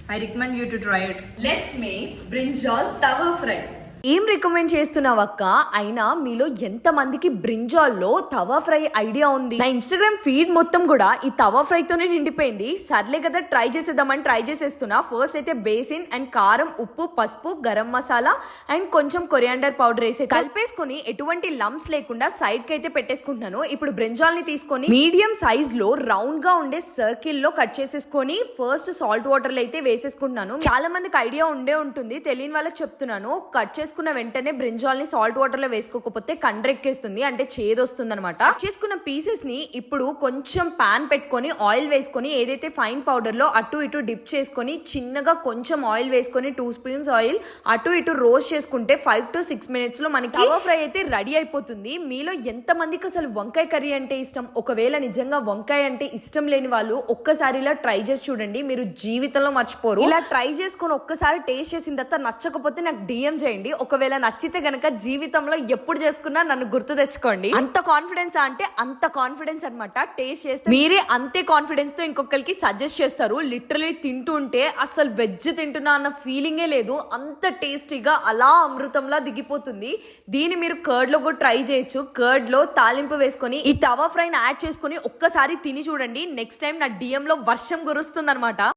I recommend you to try it. Let's make brinjal tawa fry. ఏం recommend చేస్తున్నావు అక్క? అయినా మీలో ఎంత మందికి బ్రింజాల్లో తవా ఫ్రై ఐడియా ఉంది? నా ఇన్స్టాగ్రామ్ ఫీడ్ మొత్తం కూడా ఈ తవా ఫ్రై తోనే నిండిపోయింది. సర్లే కదా ట్రై చేసేద్దామని ట్రై చేసేస్తున్నా. ఫస్ట్ అయితే బేసిన్ అండ్ కారం, ఉప్పు, పసుపు, గరం మసాలా అండ్ కొంచెం కొరియాండర్ పౌడర్ వేసి కలిపేసుకొని ఎటువంటి లంప్స్ లేకుండా సైడ్ కి అయితే పెట్టేసుకుంటున్నాను. ఇప్పుడు బ్రింజాల్ ని తీసుకొని మీడియం సైజ్ లో రౌండ్ గా ఉండే సర్కిల్ లో కట్ చేసేసుకొని ఫస్ట్ సాల్ట్ వాటర్ లో అయితే వేసేసుకుంటున్నాను. చాలా మందికి ఐడియా ఉండే ఉంటుంది, తెలియని వాళ్ళకి చెప్తున్నాను. కట్ చేసుకున్న వెంటనే బ్రింజాల్ ని సాల్ట్ వాటర్ లో వేసుకోకపోతే కండ్రెక్కేస్తుంది, అంటే చేదొస్తుంది అనమాట. చేసుకున్న పీసెస్ ని ఇప్పుడు కొంచెం పాన్ పెట్టుకొని ఆయిల్ వేసుకొని ఏదైతే ఫైన్ పౌడర్ లో అటు ఇటు డిప్ చేసుకొని చిన్నగా కొంచెం ఆయిల్ వేసుకొని 2 స్పూన్స్ ఆయిల్ అటు ఇటు రోస్ట్ చేసుకుంటే 5 to 6 minutes లో మనకి తవా ఫ్రై అయితే రెడీ అయిపోతుంది. మీలో ఎంత మందికి అసలు వంకాయ కర్రీ అంటే ఇష్టం? ఒకవేళ నిజంగా వంకాయ అంటే ఇష్టం లేని వాళ్ళు ఒక్కసారి ఇలా ట్రై చేసి చూడండి, మీరు జీవితంలో మర్చిపోరు. ఇలా ట్రై చేసుకొని ఒక్కసారి టేస్ట్ చేసిన తర్వాత నచ్చకపోతే నాకు డిఎం చేయండి. ఒకవేళ నచ్చితే గనక జీవితంలో ఎప్పుడు చేసుకున్నా నన్ను గుర్తు తెచ్చుకోండి. అంత కాన్ఫిడెన్స్ అంటే అంత కాన్ఫిడెన్స్ అనమాట. టేస్ట్ చేస్తే మీరే అంతే కాన్ఫిడెన్స్ తో ఇంకొకరికి సజెస్ట్ చేస్తారు. లిటరలీ తింటుంటే అసలు వెజ్ తింటున్నా అన్న ఫీలింగే లేదు, అంత టేస్టీగా అలా అమృతంలా దిగిపోతుంది. దీన్ని మీరు కర్డ్ లో కూడా ట్రై చేయొచ్చు. కర్డ్ లో తాలింపు వేసుకొని ఈ తవా ఫ్రైని యాడ్ చేసుకొని ఒక్కసారి తిని చూడండి. నెక్స్ట్ టైం నా డిఎం లో వర్షం కురుస్తుంది అనమాట.